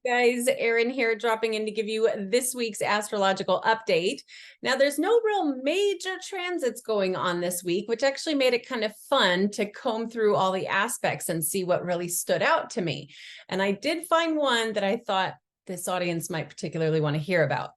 Guys, Erin here, dropping in to give you this week's astrological update. Now, there's no real major transits going on this week, which actually made it kind of fun to comb through all the aspects and see what really stood out to me. And I did find one that I thought this audience might particularly want to hear about.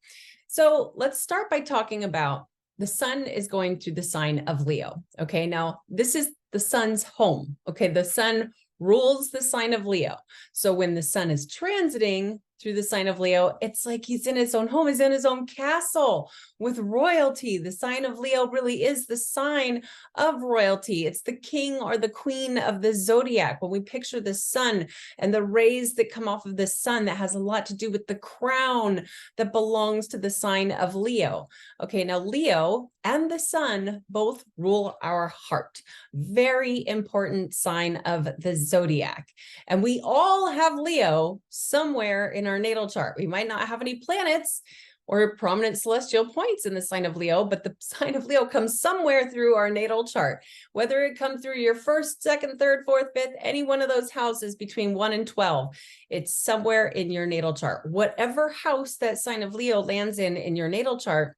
So let's start by talking about the sun is going through the sign of Leo. Okay, now this is the sun's home. Okay, the sun rules the sign of Leo. So when the sun is transiting through the sign of Leo, it's like he's in his own home, he's in his own castle with royalty. The sign of Leo really is the sign of royalty. It's the king or the queen of the zodiac. When we picture the sun and the rays that come off of the sun, that has a lot to do with the crown that belongs to the sign of Leo. Okay, now Leo and the sun both rule our heart. Very important sign of the zodiac. And we all have Leo somewhere in our natal chart. We might not have any planets or prominent celestial points in the sign of Leo, but the sign of Leo comes somewhere through our natal chart. Whether it comes through your first, second, third, fourth, fifth, any one of those houses between 1 and 12, it's somewhere in your natal chart. Whatever house that sign of Leo lands in your natal chart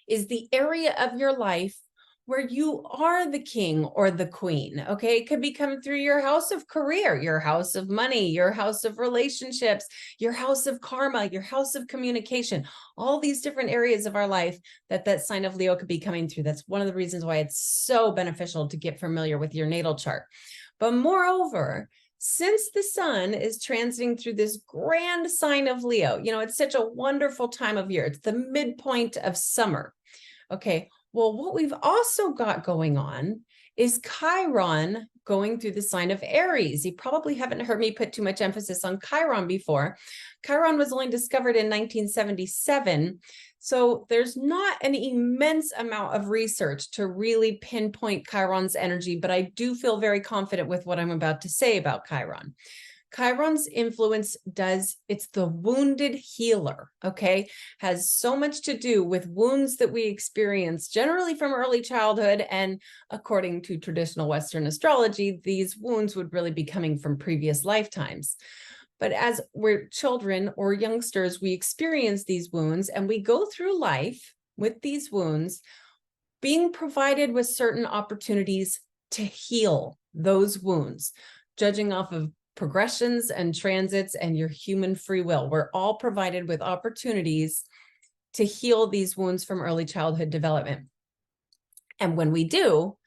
is the area of your life where you are the king or the queen. Okay, it could be coming through your house of career, your house of money, your house of relationships, your house of karma, your house of communication, all these different areas of our life that sign of Leo could be coming through. That's one of the reasons why it's so beneficial to get familiar with your natal chart. But moreover, since the sun is transiting through this grand sign of Leo, it's such a wonderful time of year. It's the midpoint of summer. Okay, well, what we've also got going on is Chiron going through the sign of Aries. You probably haven't heard me put too much emphasis on Chiron before. Chiron was only discovered in 1977. So there's not an immense amount of research to really pinpoint Chiron's energy, but I do feel very confident with what I'm about to say about Chiron. Chiron's influence it's the wounded healer, okay? Has so much to do with wounds that we experience generally from early childhood. And according to traditional Western astrology, these wounds would really be coming from previous lifetimes. But as we're children or youngsters, we experience these wounds and we go through life with these wounds, being provided with certain opportunities to heal those wounds, judging off of progressions and transits and your human free will. We're all provided with opportunities to heal these wounds from early childhood development. And when we do,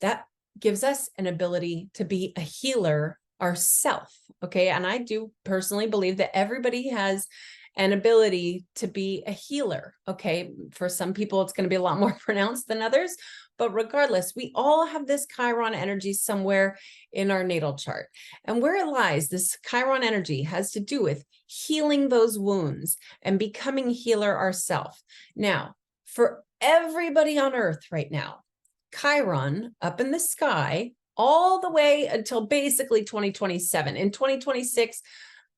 that gives us an ability to be a healer ourselves. Okay. And I do personally believe that everybody has an ability to be a healer. Okay. For some people, it's going to be a lot more pronounced than others. But regardless, we all have this Chiron energy somewhere in our natal chart. And where it lies, this Chiron energy has to do with healing those wounds and becoming healer ourselves. Now, for everybody on Earth right now, Chiron up in the sky all the way until basically 2027. In 2026,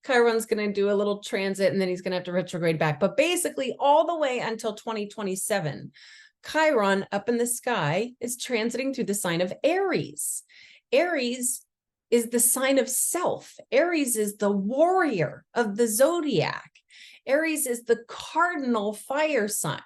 Chiron's going to do a little transit and then he's going to have to retrograde back. But basically all the way until 2027, Chiron up in the sky is transiting through the sign of Aries. Aries is the sign of self. Aries is the warrior of the zodiac. Aries is the cardinal fire sign.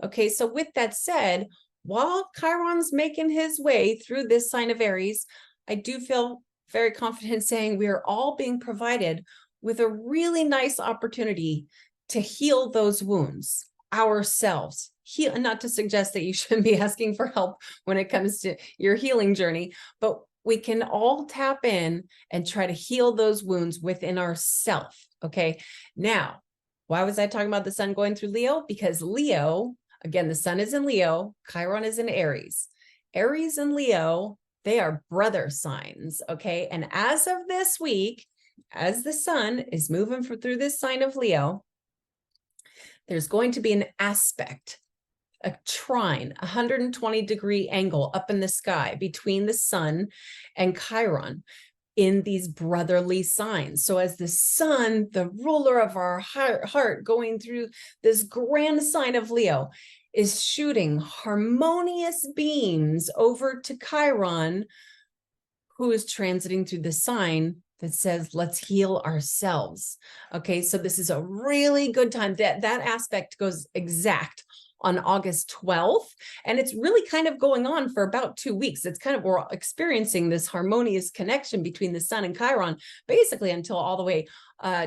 Okay, so with that said, while Chiron's making his way through this sign of Aries, I do feel very confident saying we are all being provided with a really nice opportunity to heal those wounds ourselves. Not to suggest that you shouldn't be asking for help when it comes to your healing journey, but we can all tap in and try to heal those wounds within ourselves. Okay. Now, why was I talking about the sun going through Leo? Because Leo, again, the sun is in Leo, Chiron is in Aries. Aries and Leo, they are brother signs. Okay. And as of this week, as the sun is moving through this sign of Leo, there's going to be an aspect, a trine, 120-degree angle up in the sky between the sun and Chiron in these brotherly signs. So as the sun, the ruler of our heart, going through this grand sign of Leo, is shooting harmonious beams over to Chiron, who is transiting through the sign that says, let's heal ourselves. Okay, so this is a really good time. That aspect goes exact on August 12th. And it's really kind of going on for about 2 weeks. It's kind of, we're experiencing this harmonious connection between the sun and Chiron, basically until all the way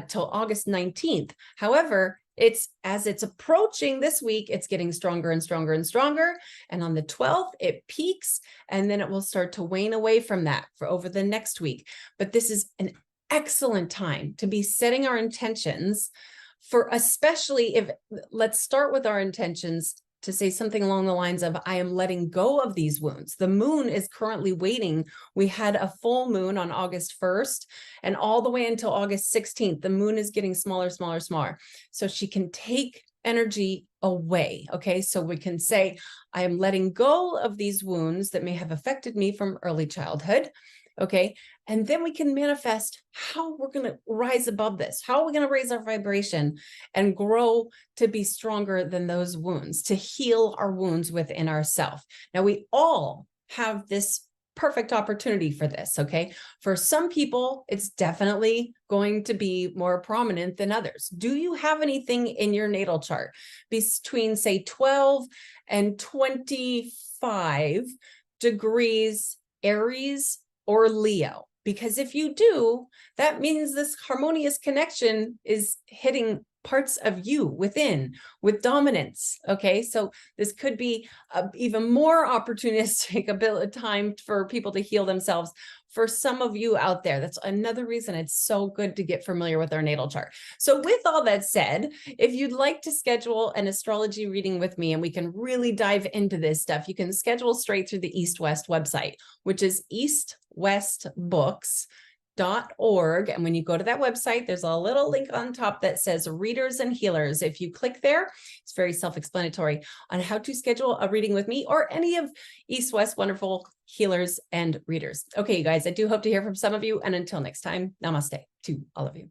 till August 19th. However, as it's approaching this week, it's getting stronger and stronger and stronger. And on the 12th, it peaks, and then it will start to wane away from that for over the next week. But this is an excellent time to be setting our intentions for, especially if, let's start with our intentions to say something along the lines of, I am letting go of these wounds. The moon is currently waiting. We had a full moon on August 1st, and all the way until August 16th, the moon is getting smaller, smaller, smaller. So she can take energy away. Okay, so we can say, I am letting go of these wounds that may have affected me from early childhood. Okay, and then we can manifest how we're going to rise above this. How are we going to raise our vibration and grow to be stronger than those wounds, to heal our wounds within ourselves. Now, we all have this perfect opportunity for this. Okay, for some people, it's definitely going to be more prominent than others. Do you have anything in your natal chart between, say, 12 and 25 degrees Aries or Leo? Because if you do, that means this harmonious connection is hitting parts of you within with dominance. Okay, so this could be even more opportunistic time for people to heal themselves. For some of you out there, that's another reason it's so good to get familiar with our natal chart. So with all that said, if you'd like to schedule an astrology reading with me and we can really dive into this stuff, you can schedule straight through the East West website, which is eastwestbooks.org. And when you go to that website, there's a little link on top that says readers and healers. If you click there, it's very self-explanatory on how to schedule a reading with me or any of East West wonderful healers and readers. Okay, you guys, I do hope to hear from some of you. And until next time, namaste to all of you.